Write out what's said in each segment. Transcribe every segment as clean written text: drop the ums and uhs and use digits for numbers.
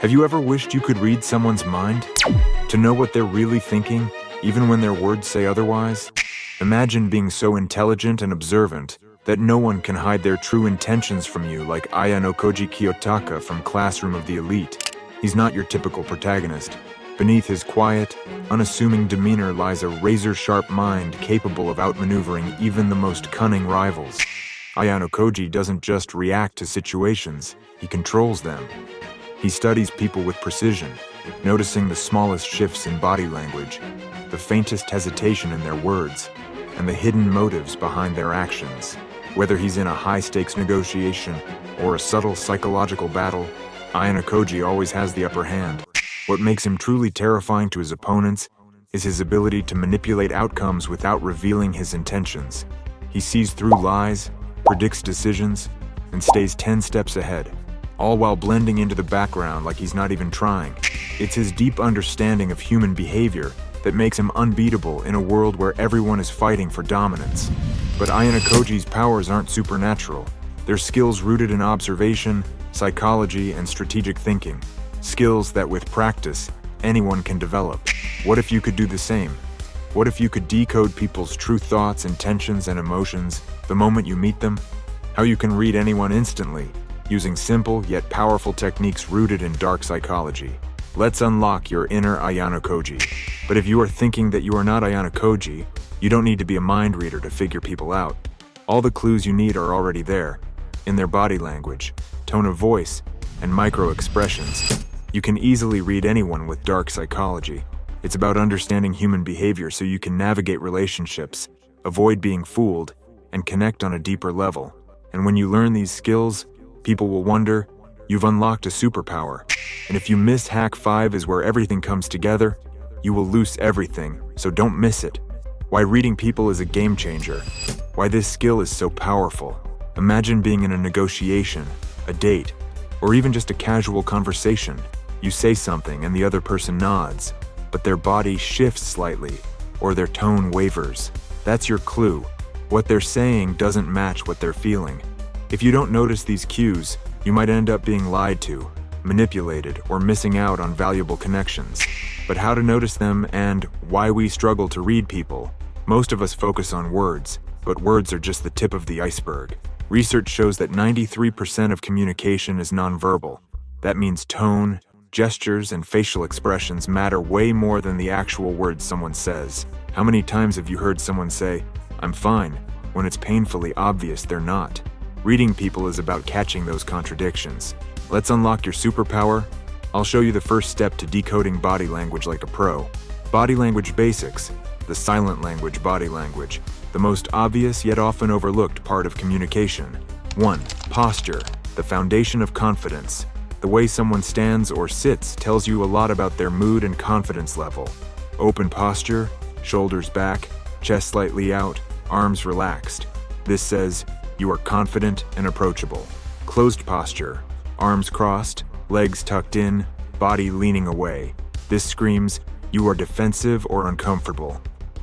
Have you ever wished you could read someone's mind? To know what they're really thinking, even when their words say otherwise? Imagine being so intelligent and observant that no one can hide their true intentions from you, like Ayanokoji Kiyotaka from Classroom of the Elite. He's not your typical protagonist. Beneath his quiet, unassuming demeanor lies a razor-sharp mind capable of outmaneuvering even the most cunning rivals. Ayanokoji doesn't just react to situations, he controls them. He studies people with precision, noticing the smallest shifts in body language, the faintest hesitation in their words, and the hidden motives behind their actions. Whether he's in a high-stakes negotiation or a subtle psychological battle, Ayanokoji always has the upper hand. What makes him truly terrifying to his opponents is his ability to manipulate outcomes without revealing his intentions. He sees through lies, predicts decisions, and stays 10 steps ahead, all while blending into the background like he's not even trying. It's his deep understanding of human behavior that makes him unbeatable in a world where everyone is fighting for dominance. But Ayanokoji's powers aren't supernatural. They're skills rooted in observation, psychology, and strategic thinking. Skills that, with practice, anyone can develop. What if you could do the same? What if you could decode people's true thoughts, intentions, and emotions the moment you meet them? How you can read anyone instantly, using simple yet powerful techniques rooted in dark psychology. Let's unlock your inner Ayanokoji. But if you are thinking that you are not Ayanokoji, you don't need to be a mind reader to figure people out. All the clues you need are already there, in their body language, tone of voice, and micro-expressions. You can easily read anyone with dark psychology. It's about understanding human behavior so you can navigate relationships, avoid being fooled, and connect on a deeper level. And when you learn these skills, people will wonder, you've unlocked a superpower. And if you miss Hack 5 is where everything comes together, you will lose everything, so don't miss it. Why reading people is a game changer. Why this skill is so powerful. Imagine being in a negotiation, a date, or even just a casual conversation. You say something and the other person nods, but their body shifts slightly, or their tone wavers. That's your clue. What they're saying doesn't match what they're feeling. If you don't notice these cues, you might end up being lied to, manipulated, or missing out on valuable connections. But how to notice them and why we struggle to read people. Most of us focus on words, but words are just the tip of the iceberg. Research shows that 93% of communication is nonverbal. That means tone, gestures, and facial expressions matter way more than the actual words someone says. How many times have you heard someone say, "I'm fine," when it's painfully obvious they're not? Reading people is about catching those contradictions. Let's unlock your superpower. I'll show you the first step to decoding body language like a pro. Body language basics, the silent language body language, the most obvious yet often overlooked part of communication. 1. Posture, the foundation of confidence. The way someone stands or sits tells you a lot about their mood and confidence level. Open posture, shoulders back, chest slightly out, arms relaxed. This says you are confident and approachable. Closed posture, arms crossed, legs tucked in, body leaning away. This screams you are defensive or uncomfortable.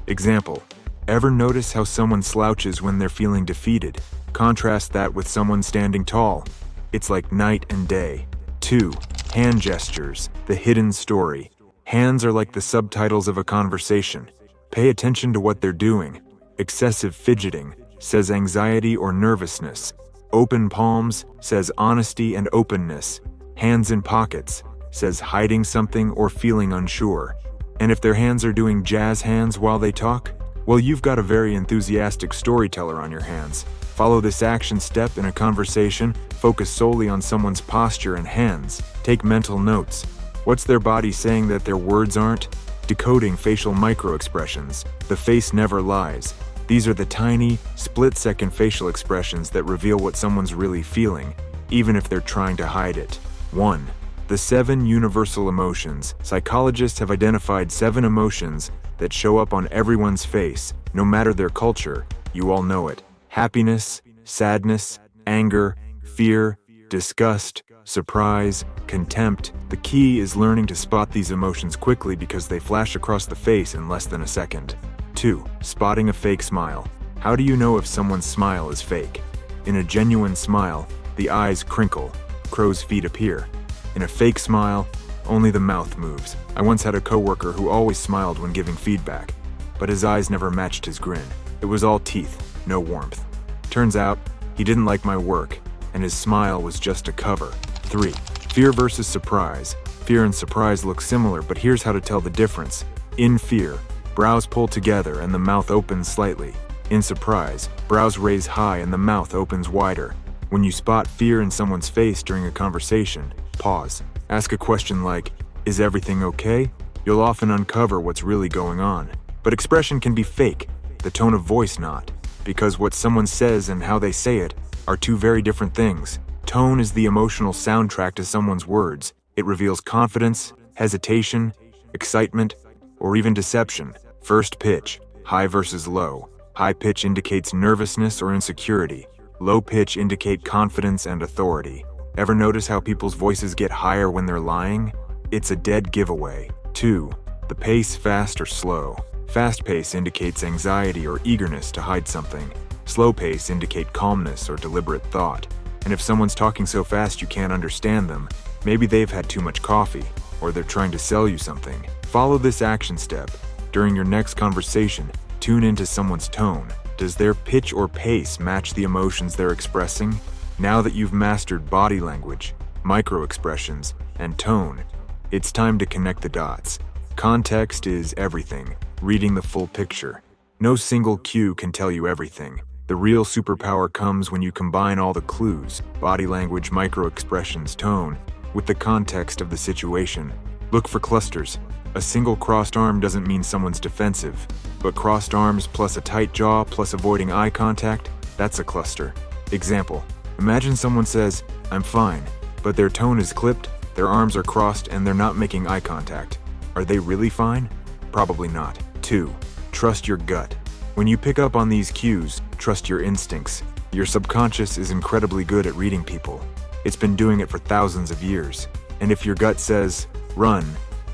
Example, ever notice how someone slouches when they're feeling defeated? Contrast that with someone standing tall. It's like night and day. 2. Hand gestures, the hidden story. Hands are like the subtitles of a conversation. Pay attention to what they're doing. Excessive fidgeting says anxiety or nervousness. Open palms says honesty and openness. Hands in pockets says hiding something or feeling unsure. And if their hands are doing jazz hands while they talk, well, you've got a very enthusiastic storyteller on your hands. Follow this action step in a conversation, focus solely on someone's posture and hands. Take mental notes. What's their body saying that their words aren't? Decoding facial micro-expressions. The face never lies. These are the tiny, split-second facial expressions that reveal what someone's really feeling, even if they're trying to hide it. 1. The 7 universal emotions. Psychologists have identified 7 emotions that show up on everyone's face, no matter their culture. You all know it. Happiness, sadness, anger, fear, disgust, surprise, contempt. The key is learning to spot these emotions quickly because they flash across the face in less than a second. 2. Spotting a fake smile. How do you know if someone's smile is fake? In a genuine smile, the eyes crinkle, crow's feet appear. In a fake smile, only the mouth moves. I once had a coworker who always smiled when giving feedback, but his eyes never matched his grin. It was all teeth, no warmth. Turns out, he didn't like my work, and his smile was just a cover. 3. Fear versus surprise. Fear and surprise look similar, but here's how to tell the difference. In fear, brows pull together and the mouth opens slightly. In surprise, brows raise high and the mouth opens wider. When you spot fear in someone's face during a conversation, pause. Ask a question like, "Is everything okay?" You'll often uncover what's really going on. But expression can be fake, the tone of voice not. Because what someone says and how they say it are two very different things. Tone is the emotional soundtrack to someone's words. It reveals confidence, hesitation, excitement, or even deception. First pitch, high versus low. High pitch indicates nervousness or insecurity. Low pitch indicate confidence and authority. Ever notice how people's voices get higher when they're lying? It's a dead giveaway. 2. The pace, fast or slow. Fast pace indicates anxiety or eagerness to hide something. Slow pace indicate calmness or deliberate thought. And if someone's talking so fast you can't understand them, maybe they've had too much coffee, or they're trying to sell you something. Follow this action step. During your next conversation, tune into someone's tone. Does their pitch or pace match the emotions they're expressing? Now that you've mastered body language, micro-expressions, and tone, it's time to connect the dots. Context is everything, reading the full picture. No single cue can tell you everything. The real superpower comes when you combine all the clues, body language, micro-expressions, tone, with the context of the situation. Look for clusters. A single crossed arm doesn't mean someone's defensive, but crossed arms plus a tight jaw plus avoiding eye contact, that's a cluster. Example, imagine someone says, "I'm fine," but their tone is clipped, their arms are crossed, and they're not making eye contact. Are they really fine? Probably not. 2. Trust your gut. When you pick up on these cues, trust your instincts. Your subconscious is incredibly good at reading people. It's been doing it for thousands of years. And if your gut says, "Run,"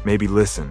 maybe listen,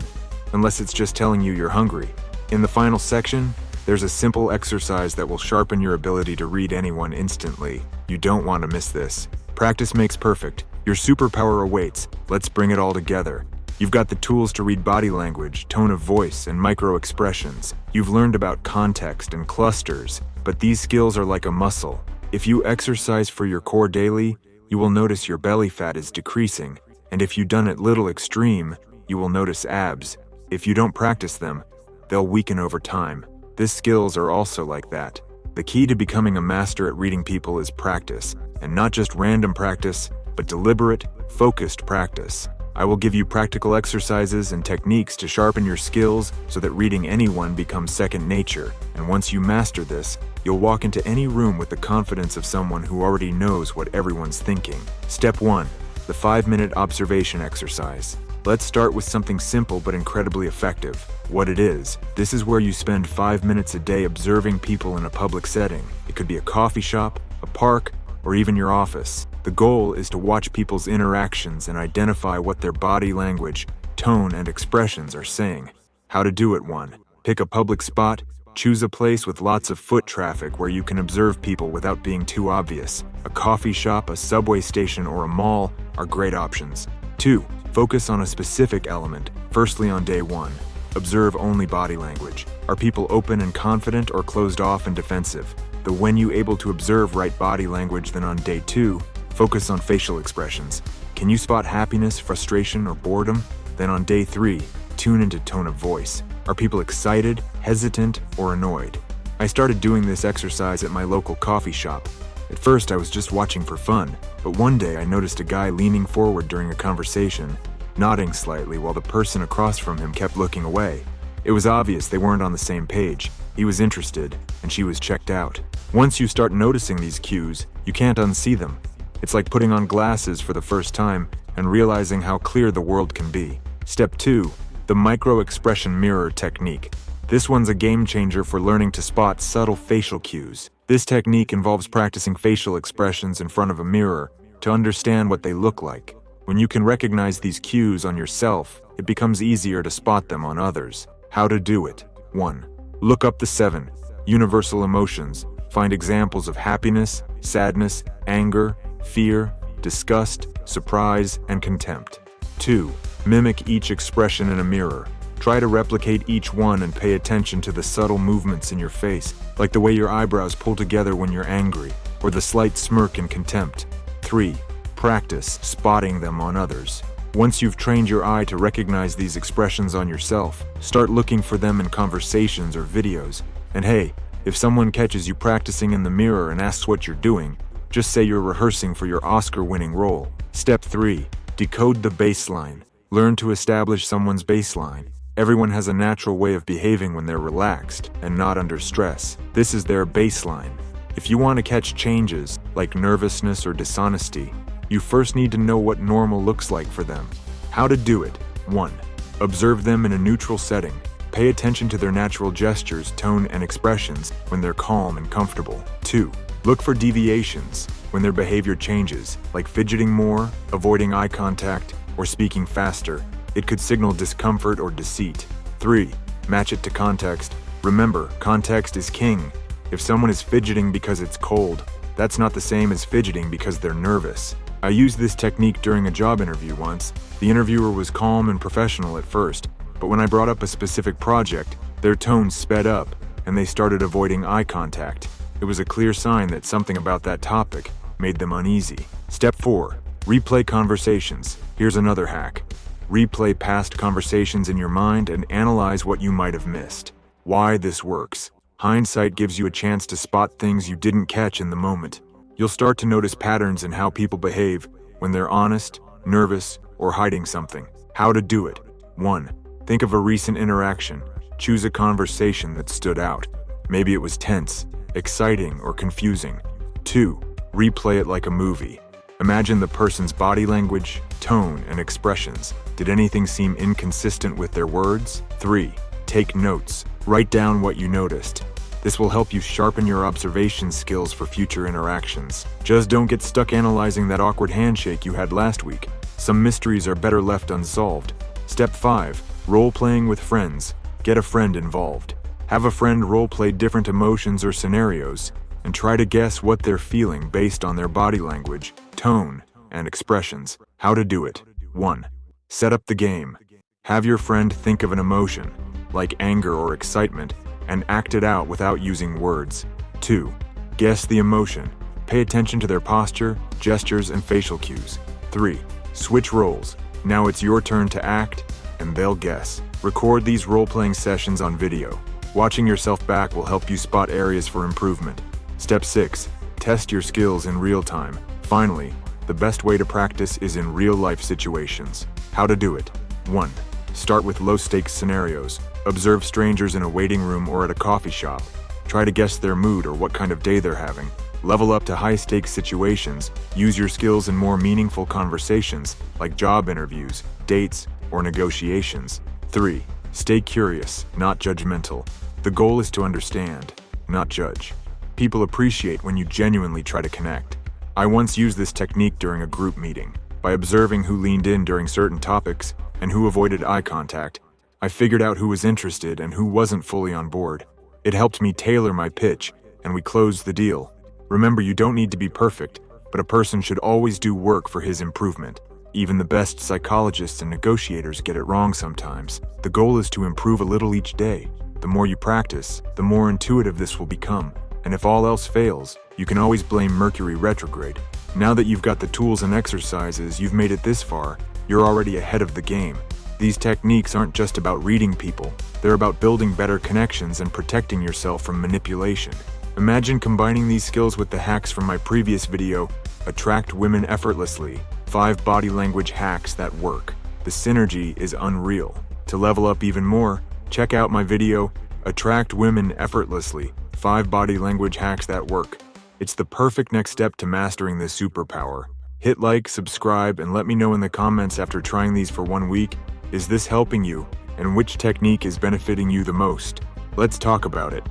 unless it's just telling you you're hungry. In the final section, there's a simple exercise that will sharpen your ability to read anyone instantly. You don't want to miss this. Practice makes perfect. Your superpower awaits. Let's bring it all together. You've got the tools to read body language, tone of voice, and micro-expressions. You've learned about context and clusters, but these skills are like a muscle. If you exercise for your core daily, you will notice your belly fat is decreasing, and if you've done it little extreme, you will notice abs. If you don't practice them, they'll weaken over time. These skills are also like that. The key to becoming a master at reading people is practice, and not just random practice, but deliberate, focused practice. I will give you practical exercises and techniques to sharpen your skills so that reading anyone becomes second nature. And once you master this, you'll walk into any room with the confidence of someone who already knows what everyone's thinking. Step 1. The 5-minute observation exercise. Let's start with something simple but incredibly effective. What it is. This is where you spend 5 minutes a day observing people in a public setting. It could be a coffee shop, a park, or even your office. The goal is to watch people's interactions and identify what their body language, tone, and expressions are saying. How to do it. 1. Pick a public spot. Choose a place with lots of foot traffic where you can observe people without being too obvious. A coffee shop, a subway station, or a mall are great options. 2. Focus on a specific element. Firstly, on day 1, observe only body language. Are people open and confident or closed off and defensive? When you able to observe right body language, then on day 2, focus on facial expressions. Can you spot happiness, frustration, or boredom? Then on day 3, tune into tone of voice. Are people excited, hesitant, or annoyed? I started doing this exercise at my local coffee shop. At first, I was just watching for fun, but one day I noticed a guy leaning forward during a conversation, nodding slightly while the person across from him kept looking away. It was obvious they weren't on the same page. He was interested, and she was checked out. Once you start noticing these cues, you can't unsee them. It's like putting on glasses for the first time and realizing how clear the world can be. Step 2. The micro-expression mirror technique. This one's a game changer for learning to spot subtle facial cues. This technique involves practicing facial expressions in front of a mirror to understand what they look like. When you can recognize these cues on yourself, it becomes easier to spot them on others. How to do it. 1. Look up the 7 universal emotions. Find examples of happiness, sadness, anger, fear, disgust, surprise, and contempt. 2. Mimic each expression in a mirror. Try to replicate each one and pay attention to the subtle movements in your face, like the way your eyebrows pull together when you're angry, or the slight smirk in contempt. 3. Practice spotting them on others. Once you've trained your eye to recognize these expressions on yourself, start looking for them in conversations or videos. And hey, if someone catches you practicing in the mirror and asks what you're doing, just say you're rehearsing for your Oscar-winning role. Step 3. Decode the baseline. Learn to establish someone's baseline. Everyone has a natural way of behaving when they're relaxed and not under stress. This is their baseline. If you want to catch changes, like nervousness or dishonesty, you first need to know what normal looks like for them. How to do it. 1. Observe them in a neutral setting. Pay attention to their natural gestures, tone, and expressions when they're calm and comfortable. 2. Look for deviations when their behavior changes, like fidgeting more, avoiding eye contact, or speaking faster. It could signal discomfort or deceit. 3. Match it to context. Remember, context is king. If someone is fidgeting because it's cold, that's not the same as fidgeting because they're nervous. I used this technique during a job interview once. The interviewer was calm and professional at first, but when I brought up a specific project, their tone sped up, and they started avoiding eye contact. It was a clear sign that something about that topic made them uneasy. Step 4. Replay conversations. Here's another hack. Replay past conversations in your mind and analyze what you might have missed. Why this works. Hindsight gives you a chance to spot things you didn't catch in the moment. You'll start to notice patterns in how people behave when they're honest, nervous, or hiding something. How to do it. 1. Think of a recent interaction. Choose a conversation that stood out. Maybe it was tense, exciting, or confusing. 2. Replay it like a movie. Imagine the person's body language, tone, and expressions. Did anything seem inconsistent with their words? 3. Take notes. Write down what you noticed. This will help you sharpen your observation skills for future interactions. Just don't get stuck analyzing that awkward handshake you had last week. Some mysteries are better left unsolved. Step 5. Role-playing with friends. Get a friend involved. Have a friend role-play different emotions or scenarios, and try to guess what they're feeling based on their body language, tone, and expressions. How to do it. 1. Set up the game. Have your friend think of an emotion, like anger or excitement, and act it out without using words. 2. Guess the emotion. Pay attention to their posture, gestures, and facial cues. 3. Switch roles. Now it's your turn to act, and they'll guess. Record these role-playing sessions on video. Watching yourself back will help you spot areas for improvement. Step 6. Test your skills in real time. Finally, the best way to practice is in real-life situations. How to do it. 1. Start with low-stakes scenarios. Observe strangers in a waiting room or at a coffee shop. Try to guess their mood or what kind of day they're having. Level up to high-stakes situations. Use your skills in more meaningful conversations, like job interviews, dates, or negotiations. 3. Stay curious, not judgmental. The goal is to understand, not judge. People appreciate when you genuinely try to connect. I once used this technique during a group meeting. By observing who leaned in during certain topics and who avoided eye contact, I figured out who was interested and who wasn't fully on board. It helped me tailor my pitch, and we closed the deal. Remember, you don't need to be perfect, but a person should always do work for his improvement. Even the best psychologists and negotiators get it wrong sometimes. The goal is to improve a little each day. The more you practice, the more intuitive this will become. And if all else fails, you can always blame Mercury retrograde. Now that you've got the tools and exercises, you've made it this far, you're already ahead of the game. These techniques aren't just about reading people. They're about building better connections and protecting yourself from manipulation. Imagine combining these skills with the hacks from my previous video, Attract Women Effortlessly, 5 body language hacks that work. The synergy is unreal. To level up even more, check out my video, Attract Women Effortlessly, 5 body language hacks that work. It's the perfect next step to mastering this superpower. Hit like, subscribe, and let me know in the comments after trying these for 1 week. Is this helping you? And which technique is benefiting you the most? Let's talk about it.